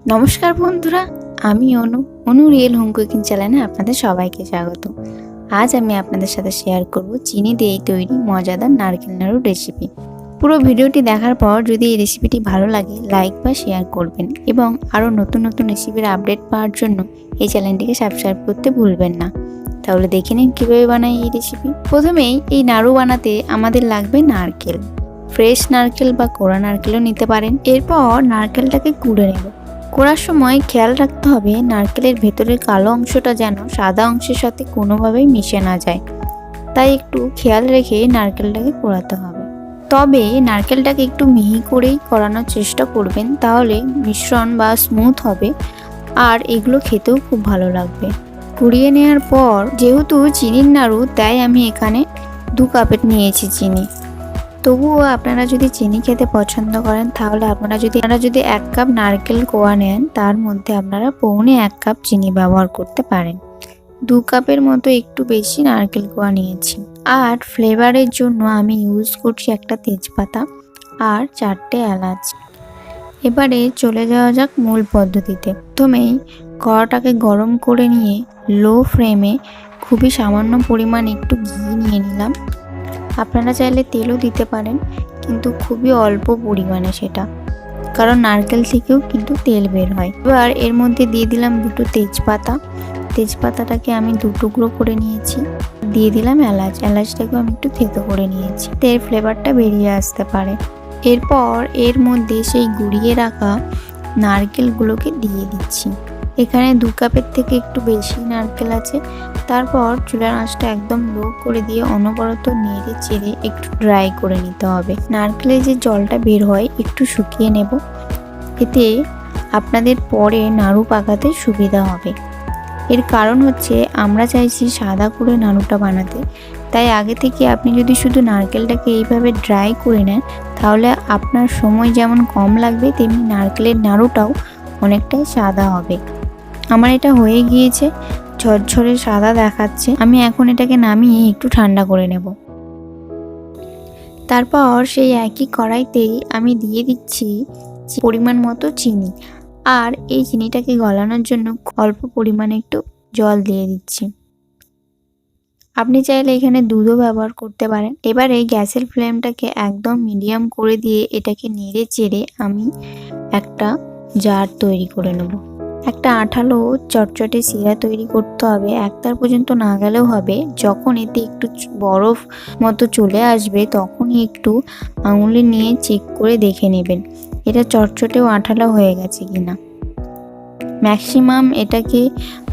নমস্কার বন্ধুরা, আমি অনু রিয়েল হোম কুকিং চ্যানেলে আপনাদের সবাইকে স্বাগত। আজ আমি আপনাদের সাথে শেয়ার করব চিনি দিয়ে তৈরি মজাদার নারকেল নাড়ু রেসিপি। পুরো ভিডিওটি দেখার পর যদি এই রেসিপিটি ভালো লাগে লাইক বা শেয়ার করবেন এবং আরও নতুন নতুন রেসিপির আপডেট পাওয়ার জন্য এই চ্যানেলটিকে সাবস্ক্রাইব করতে ভুলবেন না। তাহলে দেখে নিন কীভাবে বানাই এই রেসিপি। প্রথমেই এই নাড়ু বানাতে আমাদের লাগবে নারকেল, ফ্রেশ নারকেল বা কোড়া নারকেলও নিতে পারেন। এরপর নারকেলটাকে কুড়ে নেব। কোড়ার সময় খেয়াল রাখতে হবে নারকেলের ভেতরের কালো অংশটা যেন সাদা অংশের সাথে কোনোভাবেই মিশে না যায়, তাই একটু খেয়াল রেখে নারকেলটাকে কোড়াতে হবে। তবে নারকেলটাকে একটু মিহি করেই করানোর চেষ্টা করবেন, তাহলে মিশ্রণ বা স্মুথ হবে আর এগুলো খেতেও খুব ভালো লাগবে। কুড়িয়ে নেওয়ার পর যেহেতু চিনির নাড়ু, তাই আমি এখানে 2 কাপের নিয়েছি চিনি। তবুও আপনারা যদি চিনি খেতে পছন্দ করেন তাহলে আপনারা যদি 1 কাপ নারকেল কোয়া নেন তার মধ্যে আপনারা পৌনে 1 কাপ চিনি ব্যবহার করতে পারেন। 2 কাপের মতো একটু বেশি নারকেল কোয়া নিয়েছি। আর ফ্লেভারের জন্য আমি ইউজ করছি একটা তেজপাতা আর 4টে এলাচ। এবারে চলে যাওয়া যাক মূল পদ্ধতিতে। প্রথমেই কড়াটাকে গরম করে নিয়ে লো ফ্লেমে খুবই সামান্য পরিমাণ একটু ঘি নিয়ে নিলাম। আপনারা চাইলে তেলও দিতে পারেন, কিন্তু খুবই অল্প পরিমাণে সেটা, কারণ নারকেল থেকেও কিন্তু তেল বের হয়। এবার এর মধ্যে দিয়ে দিলাম 2টো তেজপাতা। তেজপাতাটাকে আমি 2 টুকরো করে নিয়েছি। দিয়ে দিলাম এলাচটাকেও আমি একটু থেতো করে নিয়েছি, এর ফ্লেভারটা বেরিয়ে আসতে পারে। এরপর এর মধ্যে সেই গুঁড়িয়ে রাখা নারকেলগুলোকে দিয়ে দিচ্ছি। এখানে 2 কাপের থেকে একটু বেশি নারকেল আছে। তারপর চুলার আঁচটা একদম লো করে দিয়ে অনবরত নেড়ে চেড়ে একটু ড্রাই করে নিতে হবে। নারকেলের যে জলটা বের হয় একটু শুকিয়ে নেব, এতে আপনাদের পরে নাড়ু পাকাতে সুবিধা হবে। এর কারণ হচ্ছে আমরা চাইছি সাদা করে নাড়ুটা বানাতে, তাই আগে থেকে আপনি যদি শুধু নারকেলটাকে এইভাবে ড্রাই করে নেন তাহলে আপনার সময় যেমন কম লাগবে, তেমনি নারকেলের নাড়ুটাও অনেকটাই সাদা হবে। আমার এটা হয়ে গিয়েছে, ঝরঝরে সাদা দেখাচ্ছে। আমি এখন এটাকে নামিয়ে একটু ঠান্ডা করে নেব। তারপর সেই একই কড়াইতেই আমি দিয়ে দিচ্ছি পরিমাণ মতো চিনি, আর এই চিনিটাকে গলানোর জন্য অল্প পরিমাণে একটু জল দিয়ে দিচ্ছি। আপনি চাইলে এখানে দুধও ব্যবহার করতে পারেন। এবারে গ্যাসের ফ্লেমটাকে একদম মিডিয়াম করে দিয়ে এটাকে নেড়ে চেড়ে আমি একটা জার তৈরি করে নেব। একটা আঠালো চটচটে শিরা তৈরি করতে হবে, একতার পর্যন্ত না গেলেও হবে। যখন এতে একটু বরফ মতো চলে আসবে তখনই একটু আঙুলে নিয়ে চেক করে দেখে নেবেন এটা চটচটেও আঠালো হয়ে গেছে কিনা। ম্যাক্সিমাম এটাকে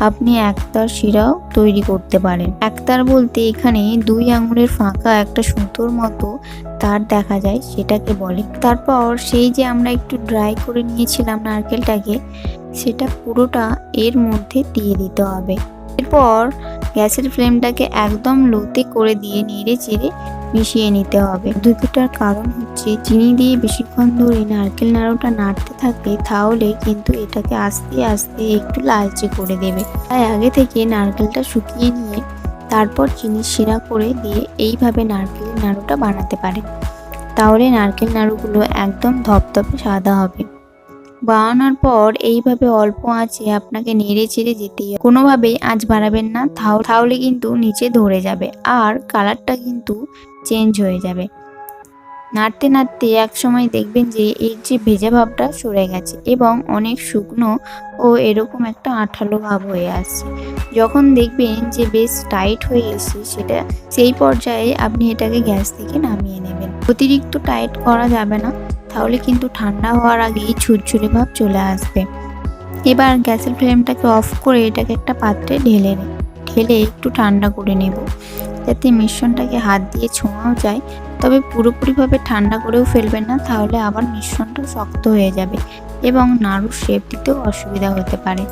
আপনি একতার শিরাও তৈরি করতে পারেন। একতার বলতে এখানে 2 আঙুলের ফাঁকা একটা সুতোর মতো তার দেখা যায়, সেটাকে বলে। তারপর সেই যে আমরা একটু ড্রাই করে নিয়েছিলাম নারকেলটাকে, সেটা পুরোটা এর মধ্যে দিয়ে দিতে হবে। এরপর গ্যাসের ফ্লেমটাকে একদম লোতে করে দিয়ে নেড়ে চেড়ে মিশিয়ে নিতে হবে। পদ্ধতিটার কারণ হচ্ছে চিনি দিয়ে বেশিক্ষণ ধরে নারকেল নাড়ুটা নাড়তে থাকলে তাহলে কিন্তু এটাকে আস্তে আস্তে একটু লালচে করে দেবে। তাই আগে থেকে নারকেলটা শুকিয়ে নিয়ে তারপর চিনি শিরা করে দিয়ে এইভাবে নারকেলের নাড়ুটা বানাতে পারেন, তাহলে নারকেল নাড়ুগুলো একদম ধপধপে সাদা হবে। বানানোর পর এইভাবে অল্প আঁচে আপনাকে নেড়ে চেড়ে যেতেই হবে, কোনোভাবেই আঁচ বাড়াবেন না, তাহলে কিন্তু নিচে ধরে যাবে আর কালারটা কিন্তু চেঞ্জ হয়ে যাবে। নাড়তে নাড়তে এক সময় দেখবেন যে এর যে ভেজা ভাবটা সরে গেছে এবং অনেক শুকনো ও এরকম একটা আঠালো ভাব হয়ে আসছে। যখন দেখবেন যে বেশ টাইট হয়ে এসেছে সেই পর্যায়ে আপনি এটাকে গ্যাস থেকে নামিয়ে নেবেন। অতিরিক্ত টাইট করা যাবে না, তাহলে কিন্তু ঠান্ডা হওয়ার আগেই ঝুরঝুরে ভাব চলে আসবে। এবার গ্যাসের ফ্লেমটাকে অফ করে এটাকে একটা পাত্রে ঢেলে একটু ঠান্ডা করে নেব, যাতে মিশ্রণটাকে হাত দিয়ে ছোঁয়াও যায়। তবে পুরোপুরিভাবে ঠান্ডা করেও ফেলবেন না, তাহলে আবার মিশ্রণটা শক্ত হয়ে যাবে এবং নাড়ুর শেপ দিতেও অসুবিধা হতে পারে।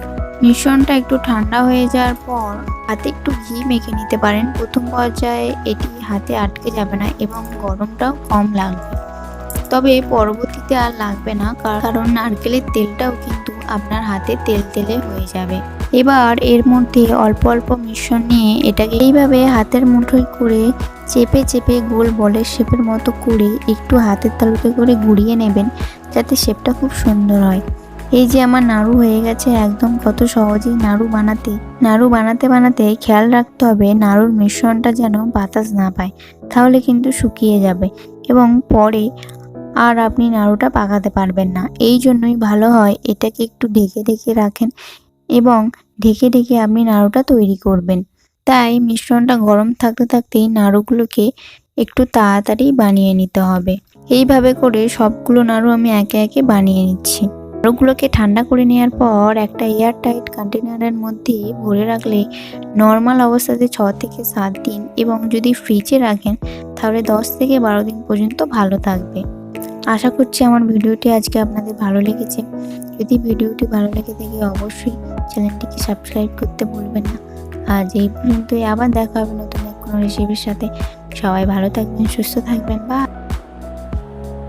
মিশ্রণটা একটু ঠান্ডা হয়ে যাওয়ার পর হাতে একটু ঘি মেখে নিতে পারেন। প্রথম পর্যায়ে এটি হাতে আটকে যাবে না এবং গরমটাও কম লাগবে, তবে পরবর্তীতে আর লাগবে না, কারণ নারকেলের তেলটাও কিন্তু আপনার হাতে তেলে হয়ে যাবে। এবার এর মধ্যে অল্প অল্প মিশ্রণ নিয়ে এটাকে এইভাবে হাতের মুঠোয় করে চেপে চেপে গোল বলের শেপের মতো করে একটু হাতের তালুতে করে ঘুরিয়ে নেবেন, যাতে শেপটা খুব সুন্দর হয়। এই যে আমার নাড়ু হয়ে গেছে একদম, কত সহজেই নাড়ু বানাতে বানাতে খেয়াল রাখতে হবে নাড়ুর মিশ্রণটা যেন বাতাস না পায়, তাহলে কিন্তু শুকিয়ে যাবে এবং পরে আর আপনি নাড়ুটা পাকাতে পারবেন না। এই জন্যই ভালো হয় এটাকে একটু ঢেকে ঢেকে রাখেন এবং ঢেকে ঢেকে আপনি নাড়ুটা তৈরি করবেন। তাই মিশ্রণটা গরম থাকতে থাকতেই নাড়ুগুলোকে একটু তাড়াতাড়ি বানিয়ে নিতে হবে। এইভাবে করে সবগুলো নাড়ু আমি একে একে বানিয়ে নিচ্ছি। নাড়ুগুলোকে ঠান্ডা করে নেওয়ার পর একটা এয়ার টাইট কন্টেনারের মধ্যে ভরে রাখলে নর্মাল অবস্থাতে 6 থেকে 7 দিন এবং যদি ফ্রিজে রাখেন তাহলে 10 থেকে 12 দিন পর্যন্ত ভালো থাকবে। আশা করছি আমার ভিডিওটি আজকে আপনাদের ভালো লেগেছে। যদি ভিডিওটি ভালো লেগে থাকে অবশ্যই চ্যানেলটিকে সাবস্ক্রাইব করতে ভুলবেন না। আজ এই পর্যন্তই, আবার দেখা হবে নতুন এক কোনো রেসিপির সাথে। সবাই ভালো থাকবেন, সুস্থ থাকবেন। বা